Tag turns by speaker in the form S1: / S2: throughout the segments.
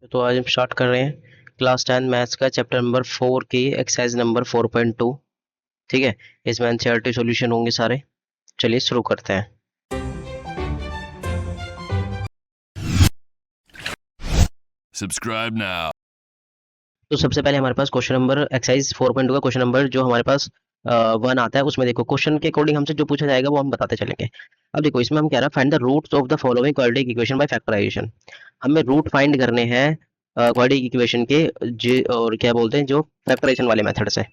S1: तो आज हम स्टार्ट कर रहे हैं क्लास 10 मैथ्स का चैप्टर नंबर 4 की एक्सरसाइज नंबर 4.2। ठीक है, इसमें एनसीईआरटी सॉल्यूशन होंगे सारे। चलिए शुरू करते हैं।
S2: Subscribe now.
S1: तो सबसे पहले हमारे पास क्वेश्चन नंबर एक्सरसाइज 4.2 का क्वेश्चन नंबर जो हमारे पास 1 आता है, उसमें देखो क्वेश्चन के अकॉर्डिंग हमसे जो पूछा जाएगा वो हम बताते चलेंगे। अब देखो इसमें हम कह रहा है find the roots of the following quadratic equation by factorisation. हमें रूट फाइंड करने हैं क्वाड्रेटिक इक्वेशन के और क्या बोलते हैं जो फैक्टराइजेशन वाले मेथड से।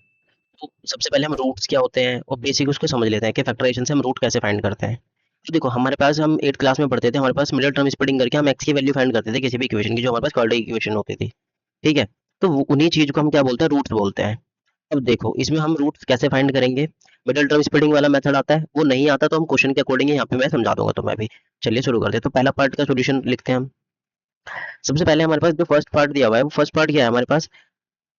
S1: तो सबसे पहले हम रूट्स क्या होते हैं और बेसिक उसको समझ लेते हैं कि फैक्टराइजेशन से हम रूट कैसे फाइंड करते हैं। तो देखो हमारे पास हम 8th क्लास में पढ़ते थे, हमारे पास मिडिल टर्म स्प्लिटिंग करके हम एक्स की वैल्यू फाइंड करते थे किसी भी इक्वेशन की जो हमारे पास क्वाड्रेटिक इक्वेशन होती थी। ठीक है, तो उन्हीं चीज को हम क्या बोलते हैं, रूट्स बोलते हैं। अब देखो इसमें हम रूट्स कैसे फाइंड करेंगे। मिडिल टर्म स्प्लिटिंग वाला मेथड आता है, वो नहीं आता तो हम क्वेश्चन के अकॉर्डिंग यहाँ पे मैं समझा दूंगा तुम्हें भी। चलिए शुरू करते हैं। तो पहला पार्ट का सोल्यूशन लिखते हैं हम। सबसे पहले हमारे पास जो फर्स्ट पार्ट दिया हुआ है वो फर्स्ट पार्ट क्या है हमारे पास,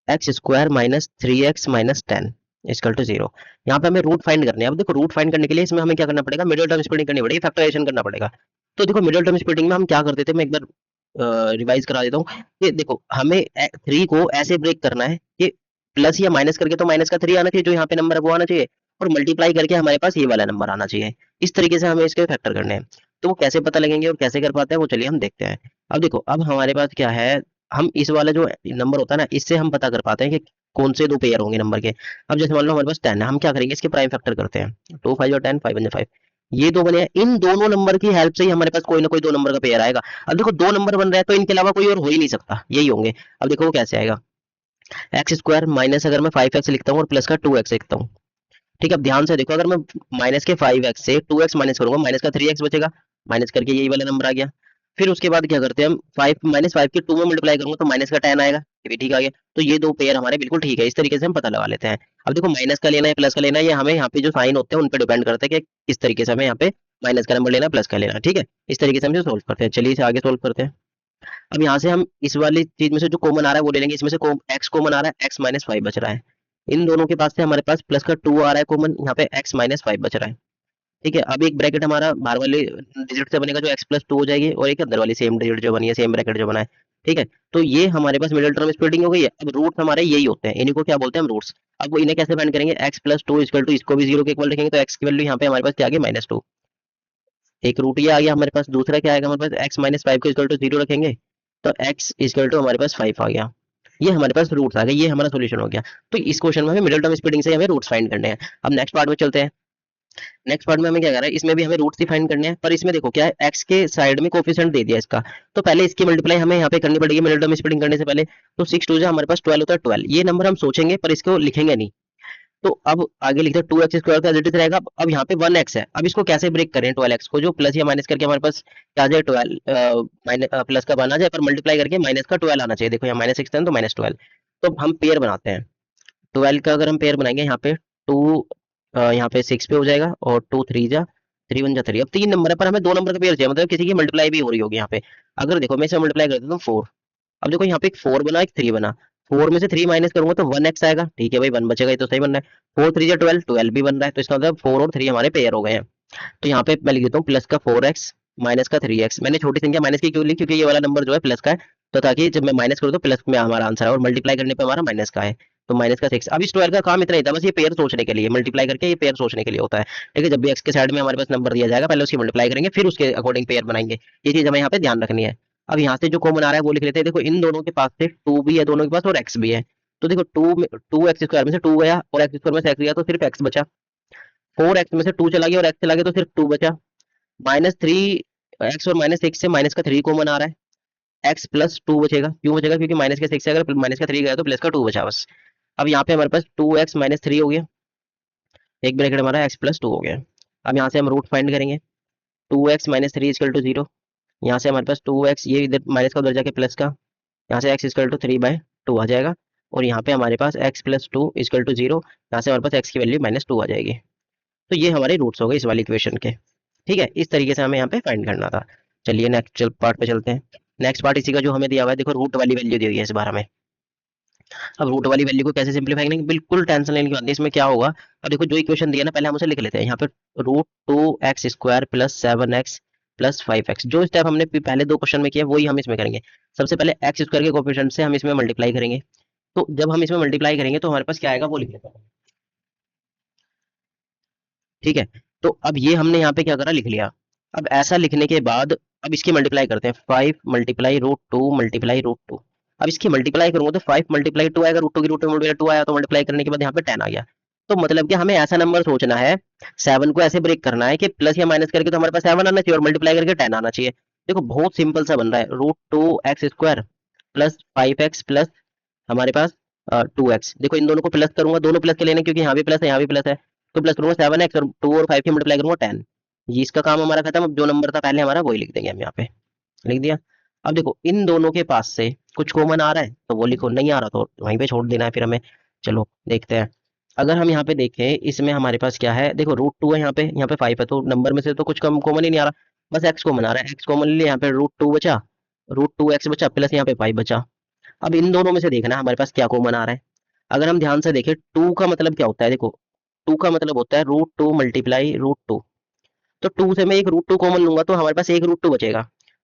S1: x square minus 3x minus 10 equal to 0। यहाँ पे हमें रूट फाइंड करने हैं। अब देखो रूट फाइंड करने के लिए इसमें हमें क्या करना पड़ेगा, मिडिल टर्म स्प्लिटिंग करनी पड़ेगी, फैक्टराइजेशन करना पड़ेगा। तो देखो मिडिल टर्म स्प्लिटिंग में हम क्या करते थे, मैं एक बार रिवाइज करा देता हूँ। ये देखो हमें 3 को ऐसे ब्रेक करना है कि प्लस या माइनस करके, तो माइनस का 3 आना चाहिए जो यहाँ पे नंबर है वो आना चाहिए, और मल्टीप्लाई करके हमारे पास ये वाला नंबर आना चाहिए। इस तरीके से हमें इसके फैक्टर करने हैं। तो वो कैसे पता लगेंगे और कैसे कर पाते हैं वो चलिए हम देखते हैं। अब देखो अब हमारे पास क्या है, हम इस वाला जो नंबर होता है ना इससे हम पता कर पाते हैं कि कौन से दो पेयर होंगे नंबर के। अब जैसे मान लो हमारे पास 10 है, हम क्या करेंगे इसके प्राइम फैक्टर करते हैं। 2 5 और 10, 5 1 5, ये दो बने हैं। इन दोनों नंबर की हेल्प से ही हमारे पास कोई ना कोई दो नंबर का पेयर आएगा। अब देखो दो नंबर बन रहा है तो इनके अलावा कोई और हो ही नहीं सकता, यही होंगे। अब देखो वो कैसे आएगा, एक्स स्क्वायर माइनस अगर मैं 5x लिखता हूँ और प्लस का 2x लिखता हूँ। ठीक है, अब ध्यान से देखो अगर मैं माइनस के 5x से 2x माइनस करूंगा, माइनस का 3x बचेगा, माइनस करके यही वाला नंबर आ गया। फिर उसके बाद क्या करते हैं हम, 5 माइनस 5 के 2 में मल्टीप्लाई करूंगा तो माइनस का 10 आएगा, ये भी ठीक आ गया। तो ये दो पेयर हमारे बिल्कुल ठीक है, इस तरीके से हम पता लगा लेते हैं। अब देखो माइनस का लेना है प्लस का लेना है, ये हमें यहाँ पे जो साइन होते हैं उन पर डिपेंड करता है कि किस तरीके से हमें यहाँ पे माइनस का नंबर लेना है प्लस का लेना है। ठीक है, इस तरीके से हम इसे सोल्व करते हैं। चलिए इसे आगे सोल्व करते हैं। अब यहाँ से हम इस वाली चीज में से जो कॉमन आ रहा है वो ले लेंगे। इसमें से एक्स कॉमन आ रहा है, एक्स माइनस 5 बच रहा है। इन दोनों के पास से हमारे पास प्लस का 2 आ रहा है कॉमन, यहाँ पे एक्स माइनस 5 बच रहा है। ठीक है, अब एक ब्रैकेट हमारा बाहर वाले डिजिट से बनेगा जो एक्स प्लस 2 हो जाएगी, और एक अंदर वाली सेम डिजिट जो बनी है, सेम ब्रैकेट जो बना है। ठीक है, तो ये हमारे पास मिडिल टर्म स्प्लिटिंग हो गई है। अब रूट हमारे यही होते हैं, इन्हीं को क्या बोलते हैं हम रूट्स। अब वो इन्हें कैसे फाइंड करेंगे, एक्स प्लस 2 इक्वल टू, इसको भी 0 के इक्वल रखेंगे तो एक्स की वैल्यू यहाँ पे हमारे पास क्या आ गई, -2। एक रूट ये आ गया हमारे पास। दूसरा क्या आएगा हमारे पास, एक्स माइनस 5 को इक्वल टू 0 रखेंगे तो एक्स इक्वल टू हमारे पास 5 आ गया। ये हमारे पास रूट्स आ गए, ये हमारा सॉल्यूशन हो गया। तो इस क्वेश्चन में हमें मिडिल टर्म स्प्लिटिंग से हमें रूट्स फाइंड करने हैं। अब नेक्स्ट पार्ट में चलते हैं। नेक्स्ट पार्ट में हमें क्या करना है, इसमें भी हमें रूट्स ही फाइंड करने हैं, पर इसमें देखो क्या है, एक्स के साइड में कोफिशिएंट दे दिया इसका, तो पहले इसकी मल्टीप्लाई हमें यहाँ पे करनी पड़ेगी मिडिल टर्म स्प्लिटिंग करने से पहले। तो 6 2 हमारे पास 12 होता है, 12 ये नंबर हम सोचेंगे पर इसको लिखेंगे नहीं। तो अब आगे लिखते हैं 2x स्क्वायर का एज इट इज रहेगा। अब यहाँ पे 1x है, अब इसको कैसे ब्रेक करें, 12x को जो प्लस या माइनस करके हमारे पास क्या आ जाए, 12 माइनस प्लस का 1 आ जाए, पर मल्टीप्लाई करके माइनस का 12 आना चाहिए। देखो यहाँ -6 है तो -12। तो हम पेयर बनाते हैं। 12 का अगर हम पेयर बनाएंगे यहाँ पे 2 यहाँ पे 6 पे हो जाएगा, और 2 3 जा 3 1 जा 3। अब 3 नंबर है पर हमें दो नंबर का पेयर चाहिए, मतलब किसी की मल्टीप्लाई भी हो रही होगी यहाँ पे। अगर देखो मैं इसे मल्टीप्लाई कर देता हूँ 4। अब देखो यहाँ पे एक 4 बना, एक 3 बना। 4 में से 3 माइनस करूंगा तो 1x आएगा। ठीक है भाई, 1 बचेगा, ये तो सही बन रहा है। 4 3 जा 12, 12 भी बन रहा है, तो इसका मतलब 4 और 3 हमारे पेयर हो गए हैं। तो यहाँ पे मैं लिख देता हूँ प्लस का 4x माइनस का 3x। मैंने छोटी संख्या माइनस की क्यों ली, क्योंकि ये वाला नंबर जो है प्लस का है, तो ताकि जब मैं माइनस करूँ तो प्लस में हमारा आंसर है, और मल्टीप्लाई करने पे हमारा माइनस का है, तो माइनस का 6। अब इस 12 का काम इतना ही था, बस ये पेयर सोचने के लिए, मल्टीप्लाई करके ये पेयर सोचने के लिए होता है। ठीक है, जब भी एक्स के साइड में हमारे पास नंबर दिया जाएगा पहले उसकी मल्टीप्लाई करेंगे, फिर उसके अकॉर्डिंग पेयर बनाएंगे। ये चीज हमें यहाँ पे ध्यान रखनी है। अब यहाँ से जो कॉमन आ रहा है वो लिख लेते हैं। देखो इन दोनों के पास से 2 भी है दोनों के पास, और x भी है। तो देखो 2x स्क्वायर में से 2 गया और x स्क्वायर में से x गया, तो सिर्फ x बचा। 4x में से 2 चला गया और x चला गया, तो सिर्फ 2 बचा। -3 x और -6 से माइनस का 3 कॉमन आ रहा है, x प्लस 2 बचेगा। क्यों बचेगा, क्योंकि माइनस का 6 से अगर माइनस का 3 गया तो प्लस का 2 बचा बस। अब यहाँ पे हमारे पास 2x माइनस 3 हो गया, एक ब्रैकेट हमारा x प्लस 2 हो गया। अब यहाँ से हम रूट फाइंड करेंगे। 2x minus 3 equal to 0। यहाँ से हमारे पास 2x, ये इधर माइनस का उधर जाके प्लस का, यहाँ से x इक्वल टू 3/2 आ जाएगा, और यहाँ पे हमारे पास x प्लस 2 इक्वल टू 0। यहाँ से हमारे पास x की वैल्यू -2 आ जाएगी। तो ये हमारे रूट्स हो गए इस वाली इक्वेशन के। ठीक है, इस तरीके से हमें यहाँ पे फाइंड करना था। चलिए नेक्स्ट पार्ट पे चलते हैं। नेक्स्ट पार्ट इसी का जो हमें दिया हुआ है, देखो रूट वाली वैल्यू दी हुई है इस बार हमें। अब रूट वाली वैल्यू को कैसे सिंपलीफाई करेंगे, बिल्कुल टेंशन लेने की बात नहीं। इसमें क्या होगा, अब देखो जो इक्वेशन दिया ना पहले हम उसे लिख लेते हैं। यहाँ पे √2x² + 7x प्लस 5x। जो स्टेप हमने पहले दो क्वेश्चन में किया वही हम इसमें करेंगे। सबसे पहले एक्स स्क्वायर के कोफिशिएंट से हम इसमें मल्टीप्लाई करेंगे। तो जब हम इसमें मल्टीप्लाई करेंगे तो हमारे पास क्या आएगा वो लिख लेते हैं। ठीक है, तो अब ये हमने यहाँ पे क्या करा, लिख लिया। अब ऐसा लिखने के बाद अब इसकी मल्टीप्लाई करते हैं, 5 multiply root two multiply root two. अब इसकी मल्टीप्लाई करूंगा तो 5 मल्टीप्लाई टू आएगा, रूट टू की रूट टू मल्टीप्लाई टू आया, तो मल्टीप्लाई करने के बाद यहाँ पे 10 आ गया। तो मतलब कि हमें ऐसा नंबर सोचना है, 7 को ऐसे ब्रेक करना है कि प्लस या माइनस करके तो हमारे पास 7 आना चाहिए और मल्टीप्लाई करके 10 आना चाहिए। देखो बहुत सिंपल सा बन रहा है, root two x square plus 5x plus हमारे पास 2x। देखो इन दोनों को प्लस करूंगा, दोनों प्लस के लेने, क्योंकि यहाँ भी प्लस है यहाँ भी प्लस है, तो प्लस करूंगा 7x और 2 और 5 की मल्टीप्लाई करूंगा 10। ये इसका काम हमारा खत्म। अब जो नंबर था पहले हमारा वही लिख देंगे हम यहाँ पे, लिख दिया। अब देखो इन दोनों के पास से कुछ कॉमन आ रहा है तो वो लिखो, नहीं आ रहा तो वहीं पे छोड़ देना है फिर हमें। चलो देखते हैं। अगर हम यहाँ पे देखें इसमें हमारे पास क्या है, देखो रूट टू है, यहाँ पे 5 है, तो नंबर में से तो कुछ कम कॉमन ही नहीं आ रहा, बस एक्स कॉमन आ रहा है। एक्स कॉमन ले लिया, यहाँ पे रूट टू बचा, रूट टू एक्स बचा, प्लस यहाँ पे 5 बचा। अब इन दोनों में से देखना है हमारे पास क्या कॉमन आ रहा है। अगर हम ध्यान से देखें, टू का मतलब क्या होता है, देखो टू का मतलब होता है root two multiply root two. तो टू से मैं एक रूट टू कॉमन लूंगा तो हमारे पास एक रूट टू बचेगा।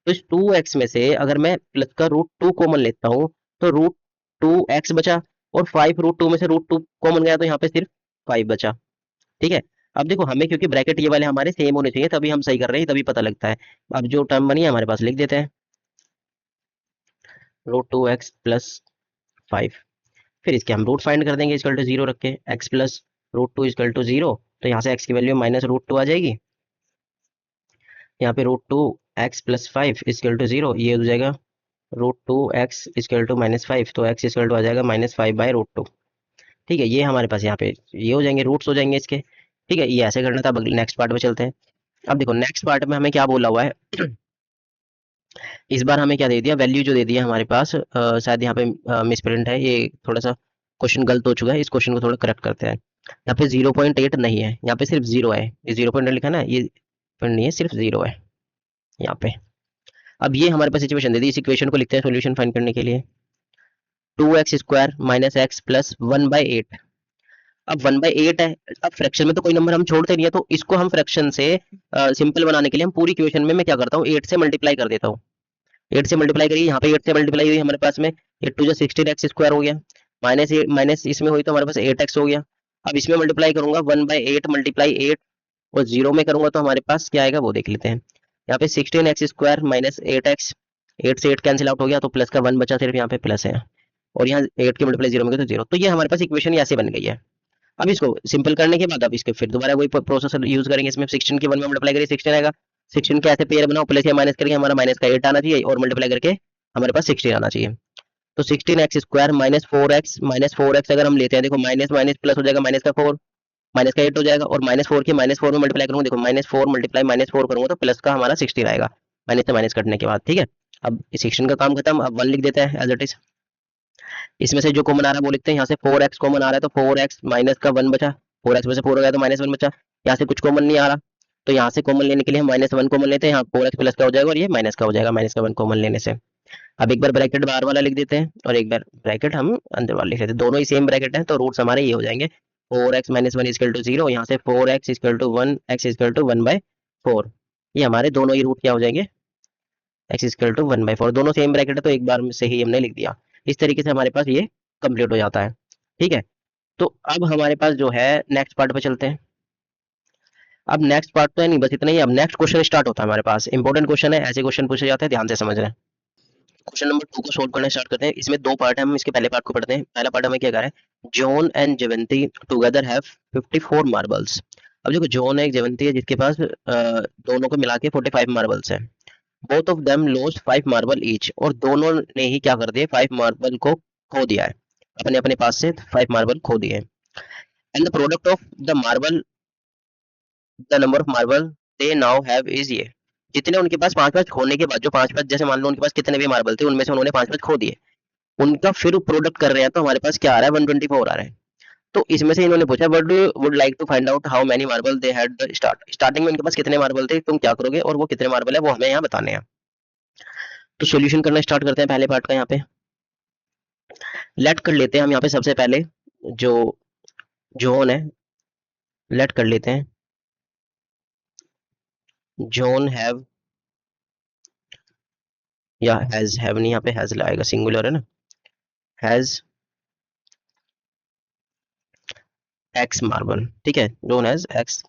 S1: तो इस टू एक्स में से अगर मैं प्लस का रूट टू कॉमन लेता हूँ तो रूट टू एक्स बचा, और 5 रूट टू में से रूट टू कॉमन गया तो यहाँ पे सिर्फ 5 बचा। ठीक है, अब देखो हमें क्योंकि ब्रैकेट ये वाले हमारे सेम होने चाहिए, तभी हम सही कर रहे हैं, तभी पता लगता है। अब जो टर्म बनी है हमारे पास लिख देते हैं, रूट टू एक्स प्लस 5। फिर इसके हम रूट फाइंड कर देंगे इक्वल टू जीरो रख के, x plus root two equal to zero. तो यहाँ से एक्स की वैल्यू माइनस रूट टू आ जाएगी, यहाँ पे root two x plus 5 equal to zero, ये हो जाएगा root two x equal to minus 5, तो एक्स इक्वल टू आ जाएगा माइनस 5 बाय रूट टू। ठीक है, ये हमारे पास यहाँ पे ये हो जाएंगे, रूट्स हो जाएंगे इसके। ठीक है, ये ऐसे करना था। अब नेक्स्ट पार्ट में चलते हैं। अब देखो नेक्स्ट पार्ट में हमें क्या बोला हुआ है इस बार हमें क्या दे दिया, वैल्यू जो दे दिया हमारे पास, शायद यहाँ पे मिसप्रिंट है, ये थोड़ा सा क्वेश्चन गलत हो चुका है, इस क्वेश्चन को थोड़ा करेक्ट करते हैं। यहाँ पे 0.8 नहीं है, यहाँ पे सिर्फ जीरो है। ये 0.8 लिखा है ना, ये पॉइंट नहीं है, सिर्फ जीरो है यहाँ पे। अब ये हमारे पास सिचुएशन दे दी, इस इक्वेशन को लिखते हैं सोल्यूशन फाइंड करने के लिए। 2x square minus x plus 1/8। अब 1/8 है। अब फ्रैक्शन में तो कोई नंबर हम छोड़ते नहीं है, तो इसको हम फ्रैक्शन से सिंपल बनाने के लिए हम पूरी इक्वेशन में मैं क्या करता हूँ, 8 से मल्टीप्लाई कर देता हूँ। 8 से मल्टीप्लाई करिए, यहाँ पे 8 से मल्टीप्लाई हुई हमारे पास में, 8 टू जो 16x स्क्वायर हो गया, माइनस इसमें हुई तो हमारे पास 8x हो गया। अब इसमें मल्टीप्लाई करूंगा 1/8 मल्टीप्लाई 8, और जीरो में करूंगा तो हमारे पास क्या आएगा वो देख लेते हैं। यहाँ पे 16x स्क्वायर माइनस 8x, 8 से 8 कैंसिल आउट हो गया, तो प्लस का 1 बचा, सिर्फ यहाँ पे प्लस है, और यहाँ 8 के मल्टीप्लाई जीरो में गया तो जीरो। तो ये हमारे पास इक्वेशन ऐसे बन गई है। अब इसको सिंपल करने के बाद अब इसके फिर दोबारा वही प्रोसेस यूज करेंगे, इसमें 16 के 1 में मल्टीप्लाई करिए 16 आएगा, 16 के ऐसे पेयर बनाओ, प्लस या माइनस करके हमारा माइनस का 8 आना चाहिए, और मल्टीप्लाई करके हमारे पास 16 आना चाहिए। तो 16x square minus four x अगर हम लेते हैं, देखो माइनस माइनस प्लस हो जाएगा, माइनस का 4 माइनस का 8 हो जाएगा, और माइनस फोर में मल्टीप्लाई करूंगा, देखो minus four multiply minus four करूंगा तो प्लस का हमारा 16 आएगा, माइनस से माइनस कटने के बाद। ठीक है, अब 16 का काम खत्म। अब 1 लिख देते हैं एज इट इज। इसमें से जो कॉमन आ रहा है वो लिखते हैं, यहाँ से 4x कॉमन आ रहा है तो 4x माइनस का 1 बचा, 4x में से 4 हो गया तो माइनस 1 बचा। यहाँ से कुछ कॉमन नहीं आ रहा, तो यहाँ से कॉमन लेने के लिए हम माइनस 1 कॉमन लेते हैं, यहाँ 4x प्लस का हो जाएगा और ये माइनस का हो जाएगा, माइनस का 1 कॉमन लेने से। अब एक बार ब्रैकेट बाहर वाला लिख देते हैं और एक बार ब्रैकेट हम अंदर वाला लिख देते हैं, दोनों ही सेम ब्रैकेट है, तो रूट्स हमारे ये हो जाएंगे 4x minus 1 equal to zero, यहाँ से 4x equal to 1, x equal to 1/4। ये हमारे दोनों ही रूट क्या हो जाएंगे, x इक्वल टू 1/4, दोनों सेम ब्रैकेट है तो एक बार से ही हमने लिख दिया। इस तरीके से हमारे पास ये कंप्लीट हो जाता है। ठीक है, तो अब हमारे पास जो है नेक्स्ट पार्ट पे चलते हैं। अब नेक्स्ट पार्ट तो है नहीं, बस इतना ही। अब नेक्स्ट क्वेश्चन स्टार्ट होता है हमारे पास, इंपॉर्टेंट क्वेश्चन है, ऐसे क्वेश्चन पूछे जाते हैं, ध्यान से समझ रहे हैं। क्वेश्चन नंबर 2 को सोल्व करना स्टार्ट करते हैं। इसमें दो पार्ट है, हम इसके पहले पार्ट को पढ़ते हैं। पहला पार्ट हमें क्या कह रहा है, John and Jeevanti together have 54 marbles. अब देखो जॉन है, एक जेवंती है, जिसके पास दोनों को मिला के 45 मार्बल्स है। Both of them lost 5 marble each, और दोनों ने ही क्या कर दिए, 5 मार्बल को खो दिया है, अपने अपने पास से 5 मार्बल खो दिए। And the product of the marble, the number of marble they now have is ये, जितने उनके पास पांच पांच खोने के बाद, जो पांच पांच जैसे मान लो उनके पास कितने भी मार्बल थे उनमें से उन्होंने पांच पांच खो दिए, उनका फिर प्रोडक्ट कर रहे हैं, तो हमारे पास क्या आ रहा है, 124 आ रहा है। तो इसमें से इन्होंने पूछा what do would like to find out how many marble they had the starting में उनके पास कितने मार्बल थे, तुम क्या करोगे और वो कितने मार्बल है वो हमें यहाँ बताने हैं। तो सॉल्यूशन करना स्टार्ट करते हैं पहले पार्ट का। यहाँ पे लेट कर लेते हैं हम यहाँ पे सबसे पहले जो जोन है, लेट कर लेते हैं जॉन हैव या हैज, हैव नहीं, यहाँ पे हैज लाएगा, सिंगुलर है ना, हैज एक्स मार्बल, ठीक है, zone has x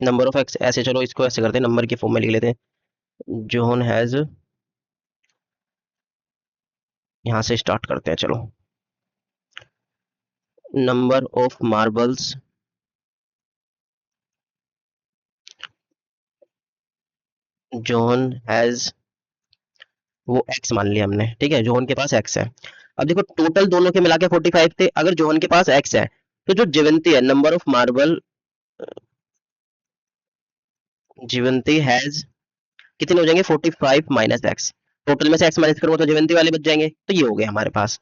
S1: number of x, ऐसे चलो इसको ऐसे करते हैं, नंबर के फॉर्म में लिख लेते हैं, जोन हैज, यहाँ से स्टार्ट करते हैं चलो, number of marbles zone has, वो एक्स मान लिया हमने, ठीक है, जोन के पास एक्स है। अब देखो टोटल दोनों के मिला के 45 थे, अगर जोन के पास एक्स है तो जो जीवंती है, नंबर ऑफ मार्बल जीवंती हैज, कितने हो जाएंगे 45 माइनस एक्स, टोटल में से एक्स माइनस करूंगा तो जीवंती वाले बच जाएंगे, तो ये हो गया हमारे पास।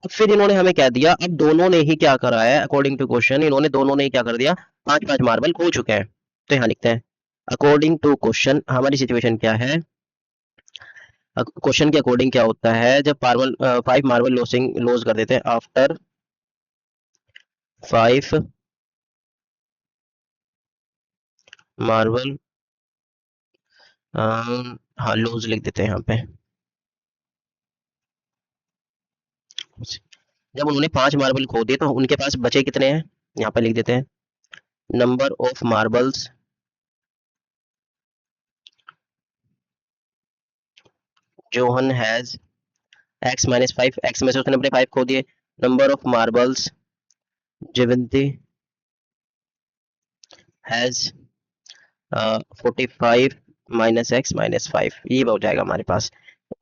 S1: अब फिर इन्होंने हमें कह दिया, अब दोनों ने ही क्या करा है, अकॉर्डिंग टू क्वेश्चन इन्होंने दोनों ने ही क्या कर दिया, 5-5 मार्बल खो चुके हैं। तो यहाँ लिखते हैं अकॉर्डिंग टू क्वेश्चन हमारी सिचुएशन क्या है, क्वेश्चन के अकॉर्डिंग क्या होता है जब 5 मार्बल लॉस कर देते हैं आफ्टर 5 मार्बल, हाँ लॉस लिख देते हैं यहाँ पे, जब उन्होंने 5 मार्बल खो दिए तो उनके पास बचे कितने हैं, यहाँ पे लिख देते हैं number of marbles John has x minus 5, x में से उसने अपने 5 खो दिए, number of marbles Jeevanti has 45 minus x minus 5, ये हो जाएगा हमारे पास,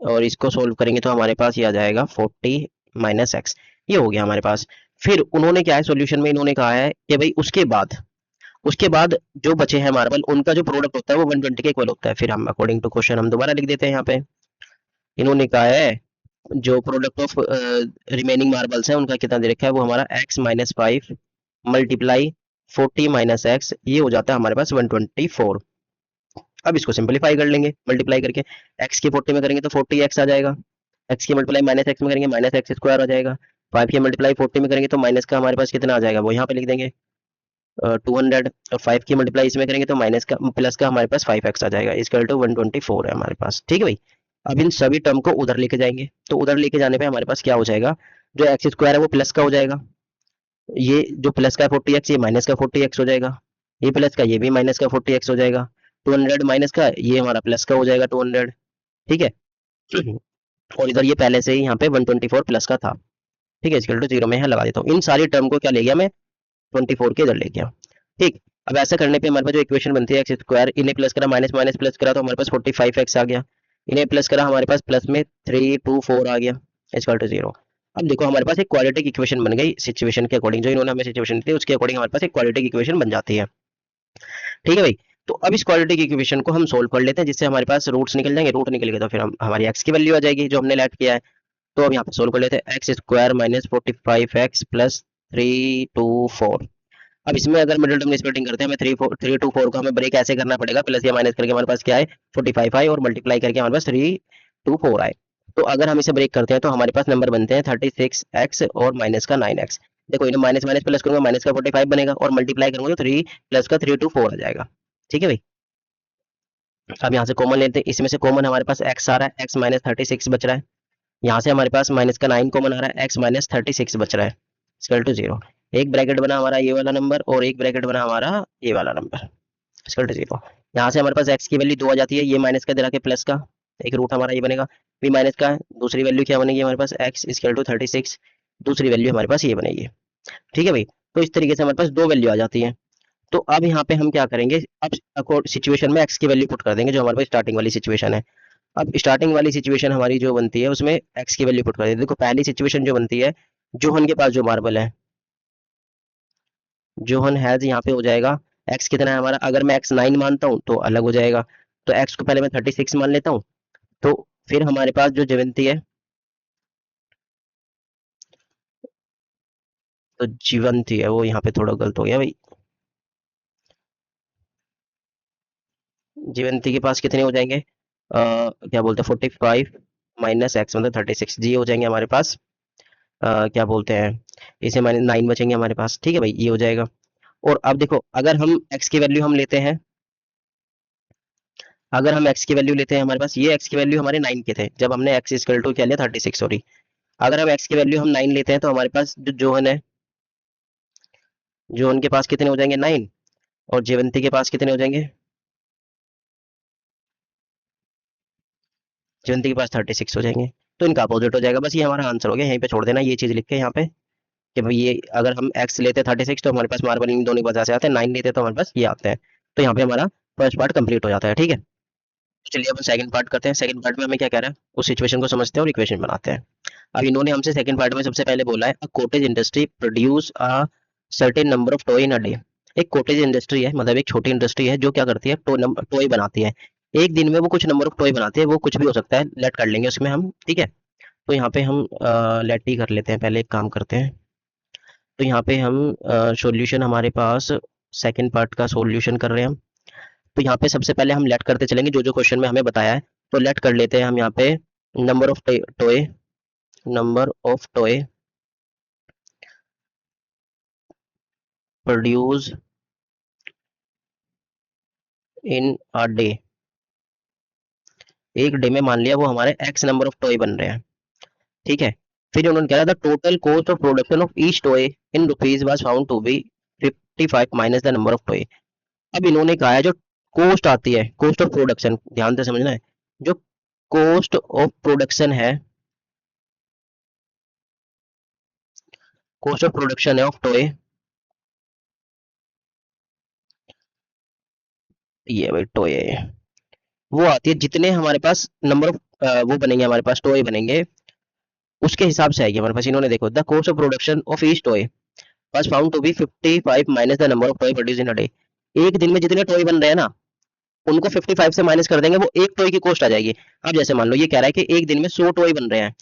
S1: और इसको सोल्व करेंगे तो हमारे पास ये आ जाएगा 40 माइनस एक्स, ये हो गया हमारे पास। फिर उन्होंने क्या है सॉल्यूशन में इन्होंने कहा है कि भाई उसके बाद जो बचे हैं मार्बल उनका जो प्रोडक्ट होता है वो 120 के इक्वल होता है। फिर हम अकॉर्डिंग टू क्वेश्चन हम दोबारा लिख देते हैं यहाँ पे, इन्होंने कहा है जो प्रोडक्ट ऑफ रिमेनिंग मार्बल्स है उनका कितना दे रखा है, वो हमारा x minus 5 multiply 40 minus x, ये हो जाता है हमारे पास 124। अब इसको सिंपलीफाई कर लेंगे, मल्टीप्लाई करके एक्स की 40 में करेंगे तो 40 एक्स आ जाएगा, एक्स की मल्टीप्लाई माइनस एक्स में करेंगे माइनस एक्स स्क्वायर आ जाएगा, 5 की मल्टीप्लाई 40 में करेंगे तो माइनस का हमारे पास कितना आ जाएगा वो यहाँ पे लिख देंगे 200, और 5 की मल्टीप्लाई इसमें करेंगे तो माइनस का प्लस का हमारे पास 5x आ जाएगा, इक्वल टू 124 है हमारे पास, ठीक है भाई। अब इन सभी टर्म को उधर लेके जाएंगे, तो उधर लेके जाने पे हमारे पास क्या हो जाएगा, जो एक्स स्क्वायर है वो प्लस का हो जाएगा, ये जो प्लस का 40x ये माइनस का 40x हो जाएगा, ये प्लस का ये भी माइनस का 40x हो जाएगा, 200 माइनस का ये हमारा प्लस का हो जाएगा 200, ठीक है। और इधर ये पहले से ही यहाँ पे 124 प्लस का था, ठीक है, इक्वल टू 0 में यहाँ लगा देता हूँ, इन सारी टर्म को क्या ले गया मैं 24 के इधर ले गया, ठीक। अब ऐसा करने पे हमारे पास जो इक्वेशन बनती है एक्स स्क्वायर, इन्हें प्लस करा माइनस माइनस प्लस करा तो हमारे पास 45x आ गया, इन्हें प्लस करा हमारे पास प्लस में 324 आ गया इक्वल टू 0। अब देखो हमारे पास एक क्वाड्रेटिक इक्वेशन बन गई सिचुएशन के अकॉर्डिंग, जो इन्होंने हमें सिचुएशन दी थी उसके अकॉर्डिंग हमारे पास एक क्वाड्रेटिक इक्वेशन बन जाती है, ठीक है भाई। तो अब इस क्वाड्रेटिक इक्वेशन को हम सोल्व कर लेते हैं, जिससे हमारे पास रूट्स निकल जाएंगे, रूट निकल गए तो फिर हम हमारी एक्स की वैल्यू आ जाएगी जो हमने लेट किया है। तो अब यहाँ पे सोल्व कर लेते हैं, x square minus 45x plus 324। अब इसमें अगर मिडिल टर्म स्प्लिटिंग करते हैं हमें 324 को हमें ब्रेक ऐसे करना पड़ेगा, प्लस या माइनस करके हमारे पास क्या है 45 आए और मल्टीप्लाई करके हमारे पास 324 आए। तो अगर हम इसे ब्रेक करते हैं तो हमारे पास नंबर बनते हैं 36x और माइनस का 9x। देखो इन्हें माइनस माइनस प्लस करूंगा माइनस का 45 बनेगा और मल्टीप्लाई करूंगा तो 3 प्लस का 324 आ जाएगा, ठीक है भाई। अब यहाँ से कॉमन लेते हैं, इसमें से कॉमन हमारे पास x आ रहा है, x माइनस 36 बच रहा है, यहाँ से हमारे पास माइनस का 9 कॉमन आ रहा है, x माइनस 36 बच रहा है इक्वल टू 0। एक ब्रैकेट बना हमारा ये वाला नंबर और एक ब्रैकेट बना हमारा ये वाला नंबर इक्वल टू 0। यहाँ से हमारे पास x की वैल्यू 2 आ जाती है, ये माइनस का दे रहा है प्लस का, एक रूट हमारा ये बनेगा, भी माइनस का है, दूसरी वैल्यू क्या बनेगी हमारे पास x इक्वल टू 36, दूसरी वैल्यू हमारे पास ये बनेगी, ठीक है भाई। तो इस तरीके से हमारे पास दो वैल्यू आ जाती है। तो अब यहाँ पे हम क्या करेंगे, अब सिचुएशन में x की वैल्यू पुट कर देंगे जो हमारे पास स्टार्टिंग वाली सिचुएशन है। अब स्टार्टिंग वाली सिचुएशन हमारी जो बनती है उसमें x की वैल्यू पुट कर देते हैं। देखो पहली सिचुएशन जो बनती है, जोहन के पास जो मार्बल है, जोहन हैज यहाँ पे हो जाएगा x कितना है हमारा, अगर मैं x 9 मानता हूँ तो अलग हो जाएगा, तो x को पहले मैं 36 मान लेता हूँ। तो फिर हमारे पास जो जीवंती है, तो जीवंती है वो यहाँ पे थोड़ा गलत हो गया भाई, जीवंती के पास कितने हो जाएंगे क्या बोलते हैं 45 माइनस एक्स मतलब 36 जी हो जाएंगे हमारे पास, क्या बोलते हैं इसे माइनस 9 बचेंगे हमारे पास, ठीक है भाई ये हो जाएगा। और अब देखो अगर हम x की वैल्यू हम लेते हैं, अगर हम x की वैल्यू लेते हैं, हमारे पास ये x की वैल्यू हमारे 9 के थे जब हमने x इक्वल टू क्या लिया 36, सॉरी। अगर हम x की वैल्यू हम 9 लेते हैं तो हमारे पास जो जोहन है, जोहन के पास कितने हो जाएंगे 9, और जयवंती के पास कितने हो जाएंगे, जयवंती के पास 36 हो जाएंगे। तो इनका अपोजिट हो जाएगा। बस ये हमारा आंसर हो गया, यहीं पे छोड़ देना, ये चीज लिख के यहाँ पे कि भाई ये अगर हम x लेते हैं 36 तो हमारे पास मार्बल इन दोनों के पास ऐसे आते हैं, 9 लेते हैं तो हमारे पास ये आते हैं। तो यहाँ पे हमारा फर्स्ट पार्ट कंप्लीट हो जाता है, ठीक है। चलिए अब सेकंड पार्ट करते हैं। सेकंड पार्ट में हमें क्या कह रहा है, उस सिचुएशन को समझते हैं और इक्वेशन बनाते हैं। अब इन्होंने हमसे सेकंड पार्ट में सबसे पहले बोला है a cottage industry produce a certain number of toy in a day. एक कॉटेज इंडस्ट्री है, मतलब एक छोटी इंडस्ट्री है जो क्या करती है, टॉय बनाती है। एक दिन में वो कुछ नंबर ऑफ टॉय बनाती है, वो कुछ भी हो सकता है, लेट कर लेंगे उसमें हम, ठीक है। तो यहाँ पे हम लेट ही कर लेते हैं, पहले एक काम करते हैं। तो यहाँ पे हम सॉल्यूशन हमारे पास सेकंड पार्ट का सॉल्यूशन कर रहे हैं हम। तो यहाँ पे सबसे पहले हम लेट करते चलेंगे जो जो क्वेश्चन में हमें बताया है। तो लेट कर लेते हैं हम यहाँ पे number of toy, number of toy produce in a day. एक डे में मान लिया वो हमारे एक्स नंबर ऑफ टॉय बन रहे हैं, ठीक है। फिर उन्होंने कहा था total cost of production of each toy in rupees was found to be 55 minus the number of toy. अब इन्होंने कहा है जो कॉस्ट आती है, कॉस्ट ऑफ प्रोडक्शन, ध्यान से समझना है, जो कॉस्ट ऑफ प्रोडक्शन है, कॉस्ट ऑफ प्रोडक्शन है ऑफ टॉय, ये भाई टॉय है, वो आती है जितने हमारे पास नंबर ऑफ वो बनेंगे, हमारे पास टॉय बनेंगे उसके हिसाब से आएगी हमारे पास। इन्होंने देखो the cost of production of each toy was found to be 55 minus the number of toy produce in a day. एक दिन में जितने टॉय बन रहे हैं ना, उनको 55 से माइनस कर देंगे, वो एक टॉय की कॉस्ट आ जाएगी। अब जैसे मान लो ये कह रहा है कि एक दिन में 100 टॉय बन रहे हैं,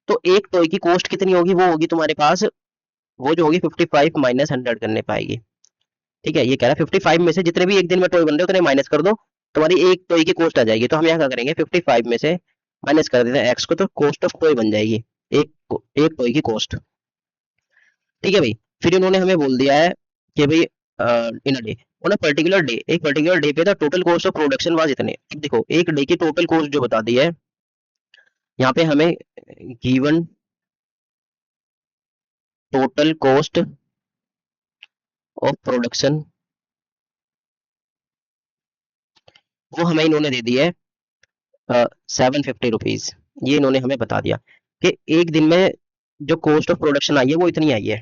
S1: तो एक टॉय की कॉस्ट कितनी होगी, वो होगी तुम्हारे पास, वो जो होगी 55 माइनस 100 करने पाएगी, ठीक है। ये कह रहा है 55 में से जितने भी एक दिन में टॉय बन रहे हैं उतने माइनस कर दो, तुम्हारी एक टॉय की कॉस्ट आ जाएगी। तो हम यहाँ क्या करेंगे, 55 में से माइनस कर देते हैं एक्स को, तो कॉस्ट ऑफ टॉय बन जाएगी, एक टॉय की कॉस्ट, ठीक है भाई। फिर इन्होंने हमें बोल दिया है कि भाई in a day, on a particular day, एक पर्टिकुलर डे पे the total cost of production was इतने। अब देखो एक डे की टोटल कॉस्ट जो बता दी है यहाँ पे हमें, given total cost of production, वो हमें इन्होंने दे दी है 750 रुपीज। ये इन्होंने हमें बता दिया कि एक दिन में जो कॉस्ट ऑफ प्रोडक्शन आई है वो इतनी आई है,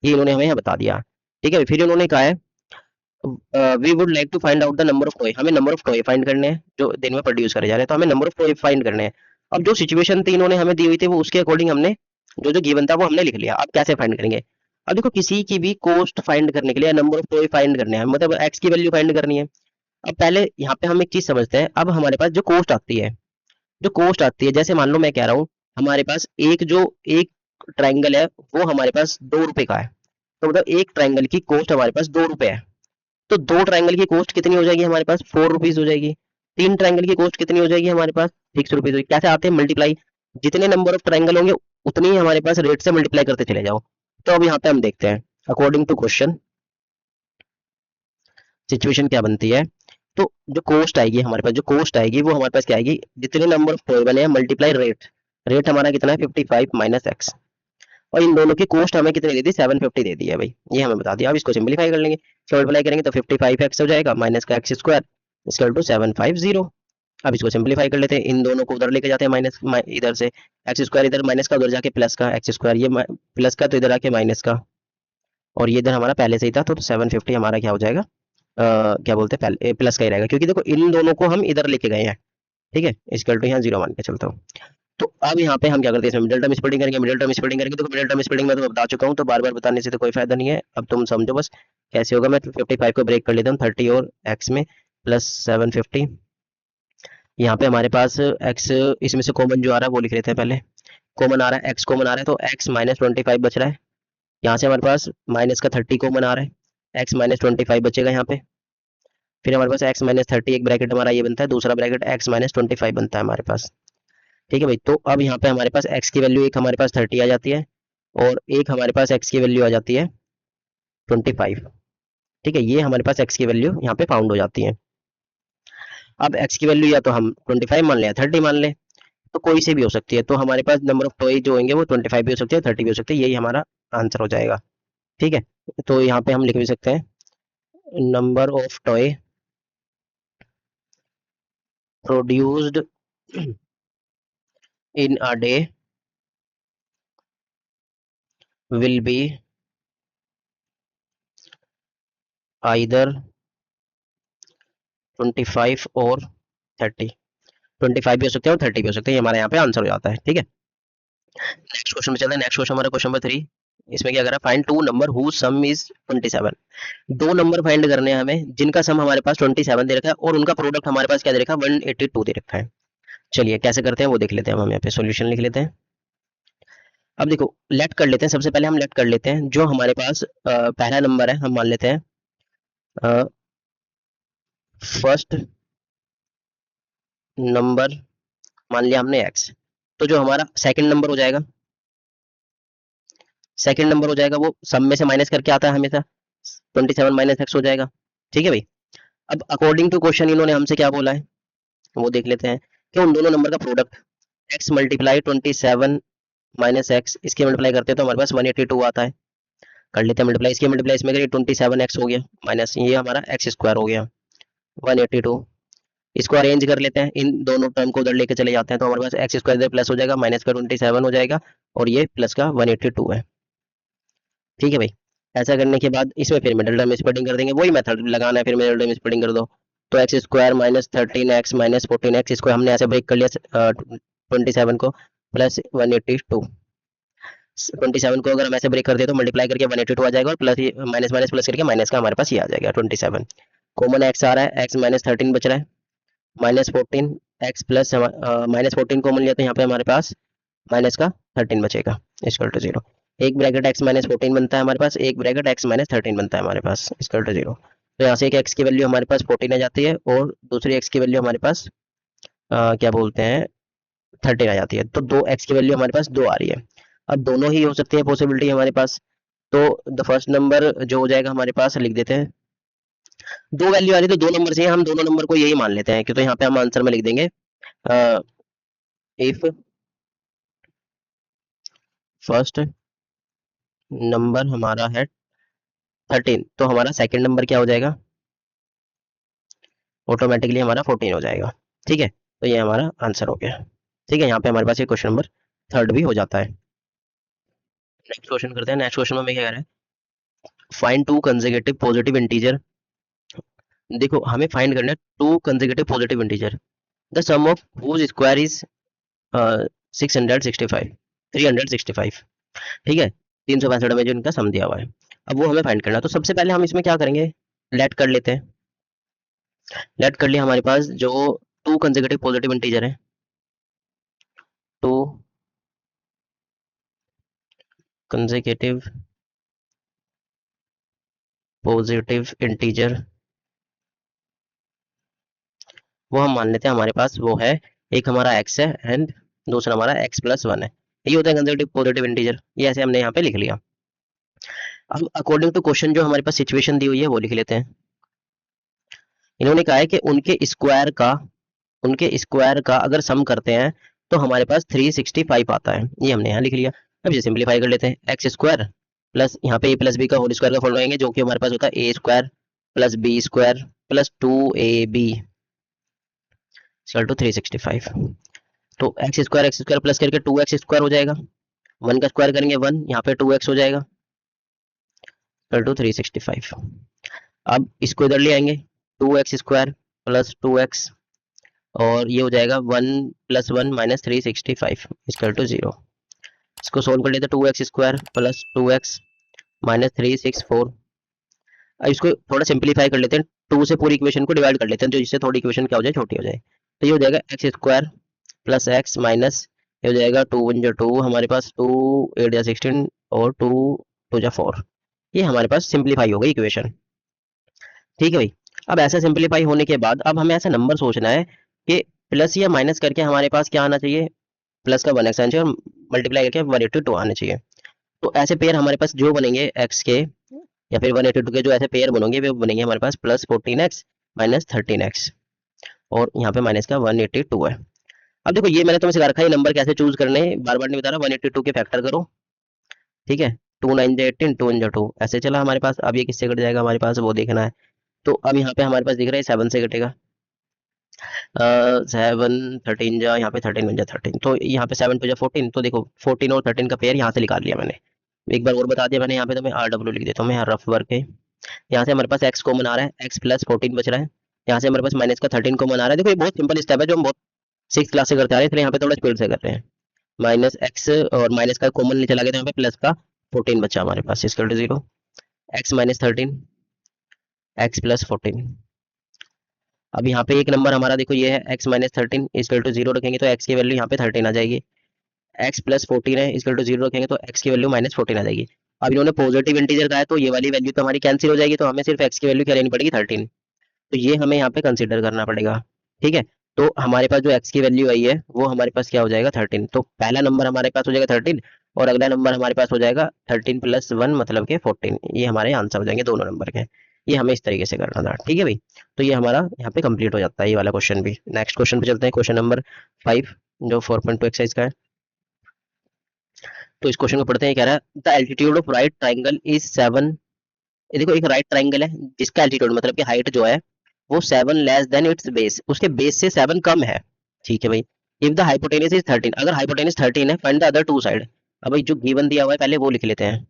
S1: ये इन्होंने हमें यहाँ बता दिया, ठीक है। फिर इन्होंने कहा है we would like to find out the number of toy, हमें नंबर ऑफ टॉय फाइंड करने हैं जो दिन में प्रोड्यूस करे जा रहे हैं, तो हमें नंबर ऑफ टॉय फाइंड करने हैं। अब जो सिचुएशन थी इन्होंने हमें दी हुई थी वो उसके अकॉर्डिंग हमने जो जो गिवन था वो हमने लिख लिया। अब कैसे फाइंड करेंगे, अब देखो किसी की भी कॉस्ट फाइंड करने के लिए नंबर ऑफ टॉय फाइंड करने हैं, मतलब एक्स की वैल्यू फाइंड करनी है। अब पहले यहाँ पे हम एक चीज समझते हैं, अब हमारे पास जो कॉस्ट आती है, जो कॉस्ट आती है, जैसे मान लो मैं कह रहा हूँ हमारे पास एक ट्राइंगल है वो हमारे पास 2 रुपए का है, तो मतलब एक ट्राइंगल की कॉस्ट हमारे पास 2 रुपए है। तो दो ट्राइंगल की कॉस्ट कितनी हो जाएगी हमारे पास, 4 रुपीज हो जाएगी। तीन ट्राइंगल की कॉस्ट कितनी हो जाएगी हमारे पास, 6 रुपीज होगी। कैसे आते हैं, मल्टीप्लाई, जितने नंबर ऑफ ट्राइंगल होंगे उतनी ही हमारे पास रेट से मल्टीप्लाई करते चले जाओ। तो अब यहाँ पे हम देखते हैं अकॉर्डिंग टू क्वेश्चन सिचुएशन क्या बनती है। तो जो कॉस्ट आएगी हमारे पास, जो कॉस्ट आएगी वो हमारे पास क्या आएगी, जितने नंबर ऑफ टॉय बने हैं मल्टीप्लाई रेट, रेट हमारा कितना है 55 माइनस एक्स, और इन दोनों की कॉस्ट हमें कितनी दे दी, 750 दे दी है भाई, ये हमें बता दिया। अब इसको सिंपलीफाई कर लेंगे, सिंपलीफाई करेंगे तो 55x हो जाएगा माइनस का एक्स स्क्वायर इक्वल टू 750। अब इसको सिंपलीफाई कर लेते हैं, इन दोनों को उधर लेके जाते हैं, माइनस इधर से एक्स स्क्वायर इधर माइनस का, उधर जाके प्लस का एक्स स्क्वायर, ये प्लस का तो इधर आके माइनस का, और ये इधर हमारा पहले से ही था, तो 750 हमारा क्या हो जाएगा, क्या बोलते हैं पहले प्लस का ही रहेगा, क्योंकि देखो इन दोनों को हम इधर लेके गए हैं, ठीक है। इक्वल टू यहाँ 0 मान के चलता हूँ। तो अब यहाँ पे हम क्या करते हैं, इसमें मिडिल टर्म स्प्लिटिंग करेंगे, मिडिल टर्म स्प्लिटिंग करेंगे, तो मिडिल टर्म स्प्लिटिंग मैं तो बता चुका हूँ, तो बार बार बताने से तो कोई फायदा नहीं है, अब तुम समझो बस कैसे होगा। मैं 55 को ब्रेक कर लेता हूँ 30 और x में प्लस 750। यहाँ पे हमारे पास x इसमें से कॉमन जो आ रहा है वो लिख लेते हैं पहले, कॉमन आ रहा है x कॉमन आ रहा है, तो x माइनस 25 बच रहा है। यहाँ से हमारे पास माइनस का 30 कॉमन आ रहा है, x माइनस 25 बचेगा यहाँ पे। फिर हमारे पास x माइनस 30 एक ब्रैकेट हमारा ये बनता है, दूसरा ब्रैकेट x माइनस 25 बनता है हमारे पास, ठीक है भाई। तो अब यहाँ पे हमारे पास x की वैल्यू एक हमारे पास 30 आ जाती है, और एक हमारे पास x की वैल्यू आ जाती है 25, ठीक है। ये हमारे पास x की वैल्यू यहाँ पे फाउंड हो जाती है। अब x की वैल्यू या तो हम 25 मान लें या 30 मान लें, तो कोई से भी हो सकती है। तो हमारे पास नंबर ऑफ टॉय जो होंगे वो 25 भी हो सकते हैं, 30 भी हो सकते हैं। यही हमारा आंसर हो जाएगा। ठीक है, तो यहाँ पे हम लिख भी सकते हैं number of toy produced in a day will be either 25 और 30। 25 भी हो सकते हैं और 30 भी हो सकते हैं। ये हमारे यहाँ पे आंसर हो जाता है। ठीक है, नेक्स्ट क्वेश्चन में चलते हैं। नेक्स्ट क्वेश्चन हमारा क्वेश्चन नंबर 3। इसमें क्या करा, find two number whose sum is 27। दो नंबर फाइंड करने हैं हमें जिनका सम हमारे पास 27 दे रखा है और उनका प्रोडक्ट हमारे पास क्या दे रखा है, 182 दे रखा है। चलिए कैसे करते हैं वो देख लेते हैं। हम यहाँ पे सॉल्यूशन लिख लेते हैं। अब देखो लेट कर लेते हैं। सबसे पहले हम लेट कर लेते हैं जो हमारे पास पहला नंबर है, हम मान लेते हैं फर्स्ट नंबर, मान लिया हमने x। तो जो हमारा सेकंड नंबर हो जाएगा, सेकंड नंबर हो जाएगा वो सब में से माइनस करके आता है हमेशा, 27 माइनस एक्स हो जाएगा। ठीक है भाई, अब अकॉर्डिंग टू क्वेश्चन इन्होंने हमसे क्या बोला है वो देख लेते हैं कि उन दोनों नंबर का product x multiply 27 minus x, इसके मल्टीप्लाई करते हैं तो हमारे पास 182 आता है। कर लेते हैं मल्टीप्लाई, इसके मल्टीप्लाई इसमें करिए 27x हो गया माइनस ये हमारा एक्स स्क्वायर हो गया 182। इसको अरेंज कर लेते हैं, इन दोनों टर्म को उधर लेके चले जाते हैं तो हमारे पास एक्स स्क्वायर इधर प्लस हो जाएगा, माइनस का 27 हो जाएगा और ये प्लस का 182 है। ठीक है भाई, ऐसा करने के बाद इसमें फिर मिडिल टर्म स्प्लिटिंग कर देंगे, वही मेथड लगाना है, फिर मिडिल टर्म स्प्लिटिंग कर दो। तो x square minus 13x minus 14x, इसको हमने ऐसे ब्रेक कर लिया 27 को प्लस 182। 27 को अगर हम ऐसे ब्रेक कर दे तो मल्टीप्लाई करके 182 आ जाएगा और प्लस माइनस माइनस प्लस करके माइनस का हमारे पास ये आ जाएगा 27। कॉमन एक्स आ रहा है, एक्स माइनस 13 बच रहा है, minus 14 x plus minus 14 common लिया तो यहाँ पे हमारे पास माइनस का 13 बचेगा इक्वल टू 0। एक ब्रैकेट x माइनस 14 बनता है हमारे पास, एक ब्रैकेट x माइनस 13 बनता है हमारे पास इक्वल टू 0। तो यहाँ से एक x की वैल्यू हमारे पास 14 आ जाती है और दूसरी x की वैल्यू हमारे पास क्या बोलते हैं 13 आ जाती है। तो दो x की वैल्यू हमारे पास 2 आ रही है। अब दोनों ही हो सकती है पॉसिबिलिटी हमारे पास। तो द फर्स्ट नंबर जो हो जाएगा हमारे पास, लिख देते हैं दो वैल्यू आ रही है तो दो नंबर से हम दोनों नंबर को यही मान लेते हैं कि, तो यहाँ पे हम आंसर में लिख देंगे इफ फर्स्ट नंबर हमारा है 13 तो हमारा सेकंड नंबर क्या हो जाएगा, ऑटोमेटिकली हमारा 14 हो जाएगा। ठीक है, तो ये हमारा आंसर हो गया। ठीक है, यहाँ पे हमारे पास ये क्वेश्चन नंबर 3 भी हो जाता है। नेक्स्ट क्वेश्चन करते हैं। नेक्स्ट क्वेश्चन में क्या कह रहा है, find two consecutive positive integer. देखो हमें फाइंड करना है two consecutive positive integer the sum of whose square is 665 365। ठीक है, 365 में जो इनका सम दिया हुआ है, अब वो हमें फाइंड करना है। तो सबसे पहले हम इसमें क्या करेंगे, लेट कर लेते हैं। लेट कर लिया हमारे पास जो टू कंसेक्यूटिव पॉजिटिव इंटीजर है, टू कंसेक्यूटिव पॉजिटिव इंटीजर, वो हम मान लेते हैं हमारे पास वो है, एक हमारा x है एंड दूसरा हमारा x प्लस 1 है। ये होता है कंसेक्यूटिव पॉजिटिव इंटीजर, ये ऐसे हमने यहाँ पे लिख लिया। अब अकॉर्डिंग टू क्वेश्चन जो हमारे पास सिचुएशन दी हुई है वो लिख लेते हैं। इन्होंने कहा है कि उनके स्क्वायर का अगर सम करते हैं तो हमारे पास 365 आता है, ये हमने यहाँ लिख लिया। अब इसे सिंपलीफाई कर लेते हैं, एक्स स्क्वायर प्लस यहाँ पे ए प्लस बी का होल स्क्वायर का फॉर्मूला लेंगे जो कि हमारे पास होता है a square plus B square plus 2ab equal to 365। तो एक्स स्क्वायर प्लस करके 2x स्क्वायर हो जाएगा, 1 का स्क्वायर करेंगे 1, यहाँ पे 2x हो जाएगा इक्वल टू 365। अब इसको इधर ले आएंगे, 2x स्क्वायर प्लस 2x और ये हो जाएगा 1 प्लस 1 माइनस 365 इक्वल टू 0। इसको सोल्व कर लेते हैं, 2x square plus 2x minus 364। अब इसको थोड़ा सिंपलीफाई कर लेते हैं, 2 से पूरी इक्वेशन को डिवाइड कर लेते हैं तो जिससे थोड़ी इक्वेशन क्या हो जाए, छोटी हो जाए। तो ये हो जाएगा x square plus x minus ये हो जाएगा 2 1 जो 2 हमारे पास 2 8 या 16 और 2 2 जा 4। ये हमारे पास सिंपलीफाई हो गई इक्वेशन। ठीक है भाई, अब ऐसा सिंपलीफाई होने के बाद अब हमें ऐसा नंबर सोचना है कि प्लस या माइनस करके हमारे पास क्या आना चाहिए, प्लस का 1x आना चाहिए और मल्टीप्लाई करके 182 आना चाहिए। तो ऐसे पेयर हमारे पास जो बनेंगे x के या फिर 182 के जो ऐसे पेयर बनेंगे वो बनेंगे हमारे पास प्लस 14x माइनस 13x। और यहाँ पे माइनस का 182 है। अब देखो ये मैंने तुम्हें सिखा रखा है ये नंबर कैसे चूज करने हैं, बार बार नहीं बता रहा। 182 के फैक्टर करो, ठीक है। 2 9 18, 2 इन 2 ऐसे चला हमारे पास। अब ये किससे कट जाएगा हमारे पास वो देखना है। तो अब यहाँ पे हमारे पास दिख रहा है 7 से कटेगा। 7 13 जा, यहाँ पे 13 बन जा 13, तो यहाँ पे 7 टू जा 14, तो देखो 14 और 13 का पेयर यहाँ से निकाल लिया मैंने। एक बार और बता दिया मैंने, यहाँ पे तो मैं RW लिख देता हूँ मैं, यहाँ रफ वर्क है। यहाँ से हमारे पास x कॉमन आ रहा है, x प्लस 14 बच रहा है। यहाँ से हमारे पास माइनस का 13 कॉमन आ रहा है। देखो ये बहुत सिंपल स्टेप है जो हम बहुत 6th क्लास से करते आ रहे हैं, इसलिए यहाँ पे थोड़ा स्पीड से कर रहे हैं। माइनस एक्स और माइनस का कॉमन चला गया, तो यहाँ पे प्लस का 14 बचा हमारे पास, equal to 0। X minus 13, x plus 14। अब यहाँ पे एक नंबर हमारा देखो ये है x माइनस 13 इक्वल टू 0 रखेंगे तो x की वैल्यू यहाँ पे 13 आ जाएगी। x प्लस 14 है इक्वल टू 0 रखेंगे तो x की वैल्यू माइनस 14 आ जाएगी। अब इन्होंने पॉजिटिव इंटीजर का है तो ये वाली वैल्यू तो हमारी कैंसिल हो जाएगी, तो हमें सिर्फ x की वैल्यू क्या लेनी पड़ेगी 13। तो ये हमें यहाँ पे कंसिडर करना पड़ेगा, ठीक है। तो हमारे पास जो x की वैल्यू आई है वो हमारे पास क्या हो जाएगा 13। तो पहला नंबर हमारे पास हो जाएगा 13 और अगला नंबर हमारे पास हो जाएगा 13 प्लस 1 मतलब के 14। ये हमारे आंसर हो जाएंगे दोनों नंबर के। ये हमें इस तरीके से करना था, ठीक है भाई। तो ये हमारा यहाँ पे कंप्लीट हो जाता है ये वाला क्वेश्चन भी। नेक्स्ट क्वेश्चन पे चलते हैं, क्वेश्चन नंबर 5 जो 4.2 एक्सरसाइज का है। तो इस क्वेश्चन को पढ़ते हैं, कह रहा है the altitude of right triangle is 7। ये देखो एक राइट ट्राइंगल है जिसका एल्टीट्यूड मतलब कि हाइट जो है वो 7 लेस देन इट्स बेस, उसके बेस से 7 कम है, ठीक है भाई। इफ द हाइपोटेनस इज 13, अगर हाइपोटेनस 13 है find the other two side. अब भाई जो गिवन दिया हुआ है पहले वो लिख लेते हैं।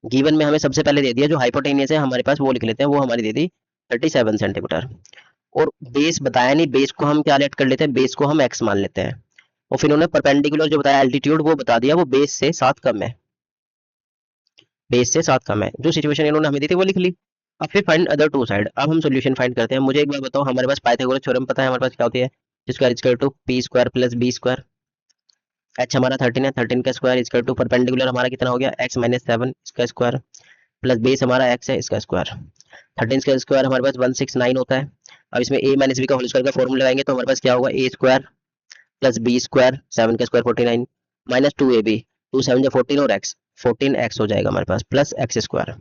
S1: गिवन में हमें सबसे पहले दे दिया जो हाइपोटेनियस है हमारे पास वो लिख लेते हैं, वो हमारी दे दी 37 सेंटीमीटर। और बेस बताया नहीं, बेस को हम क्या लेट कर लेते हैं, बेस को हम एक्स मान लेते हैं। और फिर उन्होंने परपेंडिकुलर जो बताया एल्टीट्यूड वो बता दिया वो बेस से 7 कम है, बेस से 7 कम है। जो सिचुएशन इन्होंने हमें दी थी वो लिख ली। अब फिर फाइंड अदर टू साइड, अब हम सोल्यूशन फाइंड करते हैं। मुझे एक बार बताओ हमारे पास पाइथागोरस थ्योरम पता है हमारे पास क्या होती है, square equal to P square plus B square. H हमारा 13 है, 13 का स्क्वायर इक्वल टू परपेंडिकुलर हमारा कितना हो गया एक्स माइनस 7 इसका स्क्वायर प्लस बेस हमारा एक्स है इसका स्क्वायर। 13 का स्क्वायर हमारे पास 169 होता है। अब इसमें a माइनस बी का होल स्क्वायर का फॉर्मूला लगाएंगे तो हमारे पास क्या होगा ए स्क्वायर प्लस बी स्क्वायर 7 का स्क्वायर 49 माइनस 2ab, 2 7 जो 14 और x 14x हो जाएगा हमारे पास प्लस एक्स स्क्वायर।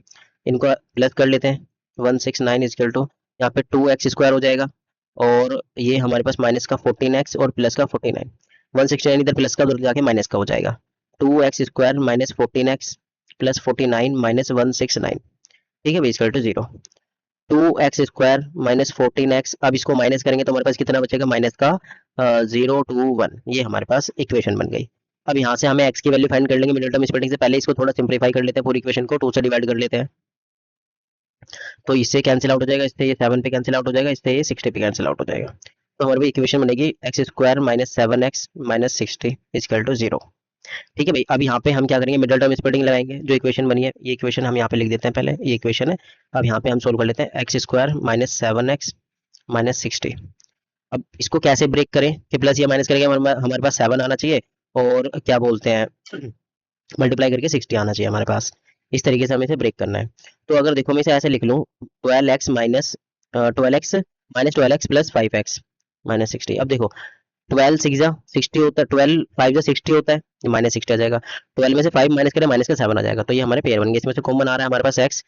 S1: इनको प्लस कर लेते हैं 169 इक्वल टू यहाँ पे 2x स्क्वायर हो जाएगा और ये हमारे पास माइनस का 14x और प्लस का 49। 169 इधर प्लस का उधर जाके माइनस का हो जाएगा 2x square minus 14x plus 49 minus 169, ठीक है भाई equal to 0। 2x square minus 14x, अब इसको माइनस करेंगे तो हमारे पास कितना बचेगा माइनस का 0 to 1, ये हमारे पास इक्वेशन बन गई। अब यहाँ से हमें x की वैल्यू फाइंड कर लेंगे मिडिल टर्म स्प्लिटिंग से। पहले इसको थोड़ा सिंप्लीफाई कर लेते हैं, पूरी इक्वेशन को 2 से डिवाइड कर लेते हैं। तो इससे कैंसिल आउट हो जाएगा, इससे ये 7 पे कैंसिल आउट हो जाएगा, इससे ये 60 पे कैंसिल आउट हो जाएगा। तो हमारी इक्वेशन बनेगी X square minus 7x minus 60 equal to 0, ठीक है भाई। अब यहाँ पे हम क्या करेंगे मिडिल टर्म स्प्लिटिंग लगाएंगे। जो इक्वेशन बनी है ये इक्वेशन हम यहाँ पे लिख देते हैं, पहले ये इक्वेशन है। अब यहाँ पे हम सोल्व कर लेते हैं x square minus 7x minus 60। अब इसको कैसे ब्रेक करें कि प्लस या माइनस करेंगे, हमारे पास 7 आना चाहिए और क्या बोलते हैं मल्टीप्लाई करके 60 आना चाहिए हमारे पास। इस तरीके से हमें इसे ब्रेक करना है। तो अगर देखो मैं इसे ऐसे लिख लूँ 12x minus 12x minus 12x plus 5x minus 60। अब देखो 12 6 जा 60 होता है, 12 5 जा 60 होता है, माइनस 60 आ जाएगा। 12 में से 5 माइनस करें माइनस का 7 आ जाएगा। तो ये हमारे पेयर बन गए। इसमें से कॉमन आ रहा है हमारे पास x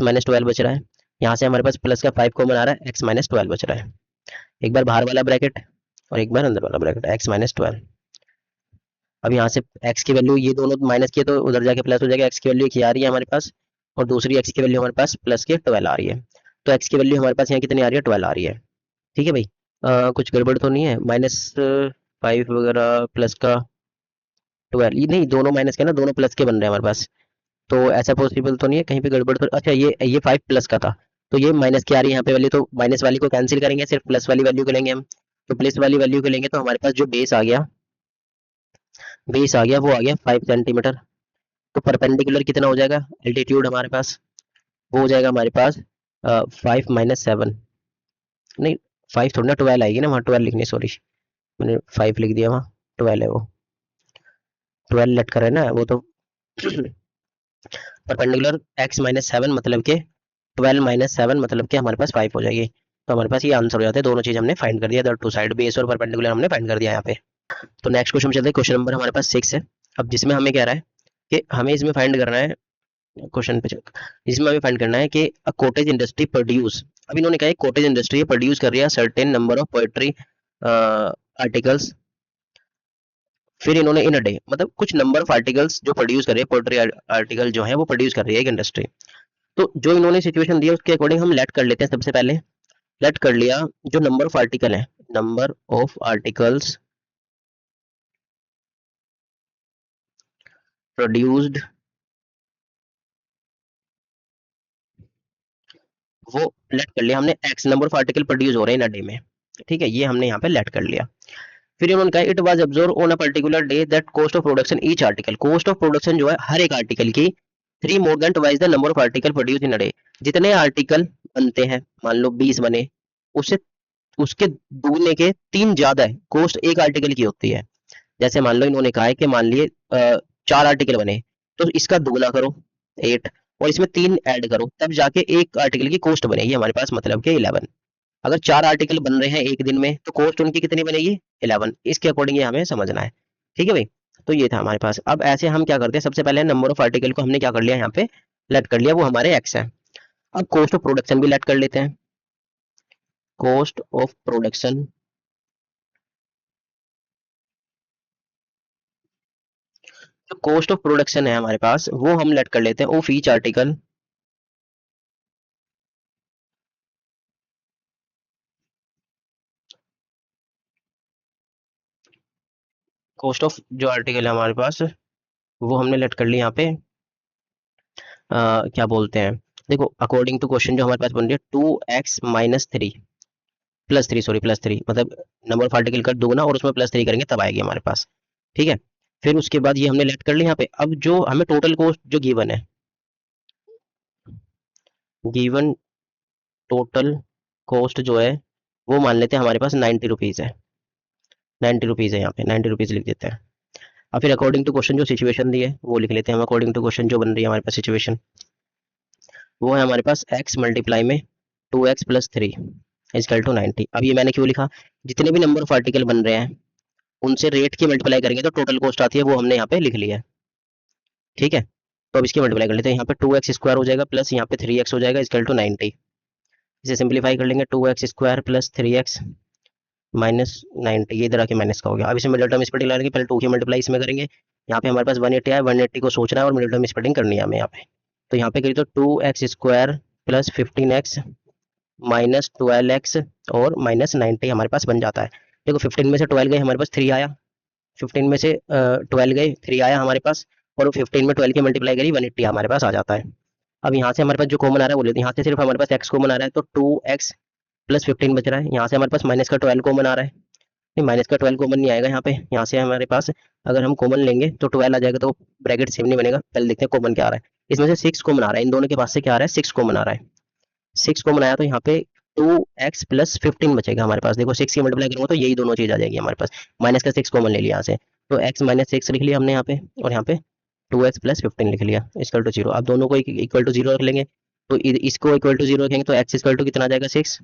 S1: माइनस 12 बच रहा है। यहाँ से हमारे पास प्लस का 5 कॉमन आ रहा है, x माइनस 12 बच रहा है। एक बार बाहर वाला ब्रैकेट और एक बार अंदर वाला ब्रैकेट x माइनस 12। अब यहाँ से x की वैल्यू ये दोनों माइनस किए तो उधर जाके प्लस हो जाएगा। x की वैल्यू एक आ रही है हमारे पास और दूसरी x की वैल्यू हमारे पास प्लस के 12 आ रही है। तो x की वैल्यू हमारे पास यहाँ कितनी आ रही है 12 आ रही है, ठीक है भाई। कुछ गड़बड़ तो नहीं है, माइनस 5 वगैरह प्लस का 12 ये नहीं, दोनों माइनस के ना दोनों प्लस के बन रहे हैं हमारे पास। तो ऐसा पॉसिबल तो नहीं है कहीं पे गड़बड़ तो। अच्छा ये 5 प्लस का था तो ये माइनस की आ रही है यहाँ पे वैल्यू, तो माइनस वाली को कैंसिल करेंगे सिर्फ प्लस वाली वैल्यू को लेंगे हम। तो प्लस वाली वैल्यू को लेंगे तो हमारे पास जो बेस आ गया वो आ गया 5 सेंटीमीटर। तो परपेंडिकुलर कितना हो जाएगा एल्टीट्यूड हमारे पास वो हो जाएगा हमारे पास 5 माइनस 7, नहीं 5 थोड़ी ना 12 आएगी ना, वहाँ 12 लिखनी, सॉरी मैंने 5 लिख दिया, वहाँ 12 है, वो 12 लेट कर है ना वो तो परपेंडिकुलर x माइनस 7 मतलब के 12 माइनस 7 मतलब के हमारे पास 5 हो जाएगी। तो हमारे पास ये आंसर हो जाता है। दोनों चीज हमने फाइंड कर दिया, द टू साइड बेस और परपेंडिकुलर हमने फाइंड कर दिया यहाँ पे। तो नेक्स्ट क्वेश्चन में चलते हैं, क्वेश्चन नंबर हमारे पास 6 है। अब जिसमें हमें कह रहा है कि हमें इसमें फाइंड करना है क्वेश्चन पे चेक, इसमें हमें फाइंड करना है कि अ कॉटेज इंडस्ट्री प्रोड्यूस, अब इन्होंने कहा है कॉटेज इंडस्ट्री प्रोड्यूस कर रही है certain number of poetry articles, फिर इन्होंने इन अ डे, मतलब कुछ नंबर ऑफ आर्टिकल्स जो प्रोड्यूस कर रही है, पोएट्री आर्टिकल जो है वो प्रोड्यूस कर रही है एक इंडस्ट्री। तो जो इन्होंने सिचुएशन दी है उसके अकॉर्डिंग हम लेट कर लेते हैं। सबसे पहले लेट कर लिया जो नंबर ऑफ आर्टिकल है, नंबर ऑफ आर्टिकल्स प्रोड्यूस्ड, वो लेट कर लिया हमने, x number of article produce हो रहे हैं इन अ डे में, ठीक है, ये हमने यहाँ पे लेट कर लिया। फिर इन्होंने कहा it was observe on a particular day that cost of production each article, cost of production जो है हर एक आर्टिकल की 3 more than twice the number of article produce in a day, जितने आर्टिकल बनते हैं, मान लो 20 बने, उससे उसके दुगने के 3 ज्यादा है कॉस्ट एक आर्टिकल की होती है। जैसे मान लो इन्होंने कहा है कि मान लिए 4 आर्टिकल बने, तो इसका दुगना करो 8 और इसमें 3 ऐड करो, तब जाके एक आर्टिकल की कॉस्ट बनेगी हमारे पास, मतलब कि 11। अगर 4 आर्टिकल बन रहे हैं एक दिन में तो कॉस्ट उनकी कितनी बनेगी, 11। इसके अकॉर्डिंग ये हमें समझना है, ठीक है भाई। तो ये था हमारे पास। अब ऐसे हम क्या करते हैं, सबसे पहले नंबर ऑफ आर्टिकल को हमने क्या कर लिया यहाँ पे लेट कर लिया, वो हमारे एक्स है। अब कॉस्ट ऑफ प्रोडक्शन भी लेट कर लेते हैं, कॉस्ट ऑफ प्रोडक्शन, जो कॉस्ट ऑफ प्रोडक्शन है हमारे पास वो हम लेट कर लेते हैं of each article, cost of जो आर्टिकल है हमारे पास वो हमने लेट कर ली यहाँ पे क्या बोलते हैं, देखो अकॉर्डिंग टू क्वेश्चन जो हमारे पास बन रही है 2x minus three plus three, sorry plus three, मतलब नंबर ऑफ आर्टिकल का दोगुना और उसमें प्लस थ्री करेंगे तब आएगी हमारे पास, ठीक है। फिर उसके बाद ये हमने लेट कर लिया यहाँ पे। अब जो हमें टोटल कॉस्ट जो गिवन है, गिवन टोटल कॉस्ट जो है वो मान लेते हैं हमारे पास 90 रुपीज़ है, 90 रुपीज़ है, यहाँ पे 90 रुपीज़ लिख देते हैं। अब फिर अकॉर्डिंग टू क्वेश्चन जो सिचुएशन दी है वो लिख लेते हैं हम, अकॉर्डिंग टू क्वेश्चन जो बन रही है हमारे पास सिचुएशन, वो है हमारे पास x मल्टीप्लाई में 2x plus three is equal to 90। अब ये मैंने क्यों लिखा, जितने भी नंबर ऑफ आर्टिकल बन रहे हैं उनसे रेट की मल्टीप्लाई करेंगे तो टोटल कॉस्ट आती है, वो हमने यहाँ पे लिख लिया है, ठीक है। तो अब इसकी मल्टीप्लाई कर लेते हैं, यहाँ पे 2x स्क्वायर हो जाएगा प्लस यहाँ पे 3x हो जाएगा इजकल टू 90। इसे सिंप्लीफाई कर लेंगे, 2x square plus 3x minus 90, ये इधर आके माइनस का हो गया। अब इसमें मिडिल टर्म स्प्लिटिंग लगाएंगे, पहले 2 की मल्टीप्लाई इसमें करेंगे, यहाँ पे हमारे पास 180 आया, 180 को सोचना है और मिडिल टर्म स्प्लिटिंग करनी है हमें यहाँ पे। तो यहाँ पे करिए तो 2x square plus 15x minus 12x और माइनस 90 हमारे पास बन जाता है। देखो 15 में से 12 गए हमारे पास 3 आया, 15 में से 12 गए 3 आया हमारे पास, और 15 में 12 की मल्टीप्लाई करी 180 हमारे पास आ जाता है। अब यहाँ से हमारे पास जो कॉमन आ रहा है वो लेते हैं, यहाँ से सिर्फ हमारे पास x कॉमन आ रहा है तो 2x प्लस 15 बच रहा है। यहाँ से हमारे पास माइनस का 12 कॉमन आ रहा है, नहीं माइनस का 12 कॉमन नहीं आएगा यहाँ पे, यहाँ से हमारे पास अगर हम कॉमन लेंगे तो 12 आ जाएगा, तो ब्रैकेट सेम नहीं बनेगा। पहले देखते हैं कॉमन क्या आ रहा है, इसमें से 6 कॉमन आ रहा है, इन दोनों के पास से क्या आ रहा है 6 कॉमन आ रहा है, 6 कॉमन आया तो यहाँ पे 2x प्लस 15 बचेगा हमारे पास। देखो 6 की मल्टीप्लाई करूंगा तो यही दोनों चीज आ जाएगी हमारे पास, माइनस का 6 कॉमन ले लिया यहाँ से, तो x माइनस 6 लिख लिया हमने यहाँ पे, और यहाँ पे 2x प्लस 15 लिख लिया इक्वल टू 0। अब दोनों को इक्वल टू 0 रख लेंगे, तो इसको इक्वल टू 0 रखेंगे तो x इक्वल टू कितना आ जाएगा 6,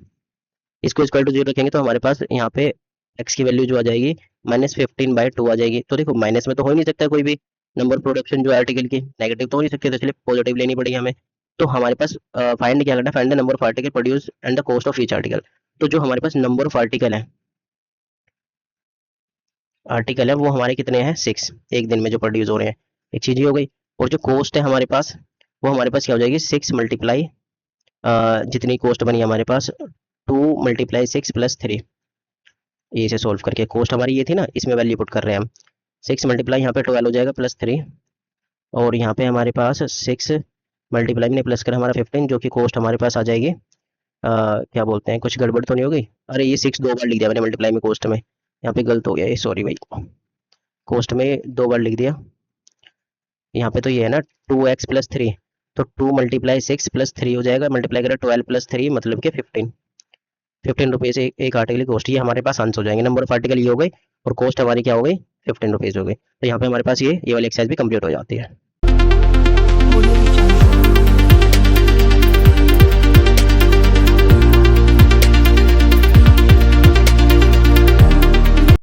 S1: इसको इक्वल टू 0 रखेंगे तो हमारे पास यहाँ पे x की वैल्यू जो आ जाएगी माइनस 15/2 आ जाएगी। तो देखो माइनस में तो हो ही नहीं सकता कोई भी नंबर प्रोडक्शन जो आर्टिकल की, नेगेटिव तो हो नहीं सकती, तो इसलिए पॉजिटिव लेनी पड़ेगी हमें। तो हमारे पास फाइंड क्या करना है, find the number of article produce and the cost of each article. तो जो हमारे पास नंबर ऑफ आर्टिकल है वो हमारे कितने हैं 6, एक दिन में जो प्रोड्यूस हो रहे हैं, एक चीज ही हो गई। और जो कॉस्ट है हमारे पास वो हमारे पास क्या हो जाएगी 6 मल्टीप्लाई जितनी कॉस्ट बनी हमारे पास 2 मल्टीप्लाई 6 प्लस 3, ये इसे सोल्व करके कॉस्ट हमारी ये थी ना, इसमें वैल्यू पुट कर रहे हैं हम, 6 मल्टीप्लाई यहाँ पे 12 हो जाएगा प्लस 3, और यहाँ पे हमारे पास 6 मल्टीप्लाई में प्लस कर हमारा 15, जो कि कॉस्ट हमारे पास आ जाएगी क्या बोलते हैं, कुछ गड़बड़ तो नहीं हो गई, अरे ये 6 2 बार लिख दिया मैंने मल्टीप्लाई में कॉस्ट में, यहाँ पे गलत हो गया ये, सॉरी भाई, कॉस्ट में 2 बार लिख दिया। यहाँ पे तो ये है ना 2x प्लस 3, तो 2 मल्टीप्लाई 6 प्लस 3 हो जाएगा, मल्टीप्लाई करें 12 प्लस 3 मतलब कि 15 रुपीज़ एक आर्टिकल की कॉस्ट, ये हमारे पास आंसर हो जाएंगे। नंबर ऑफ आर्टिकल ये हो गई और कॉस्ट हमारी क्या हो गई 15 रुपीज़ हो गई। तो यहाँ पे हमारे पास ये वाली एक्सरसाइज भी कंप्लीट हो जाती है।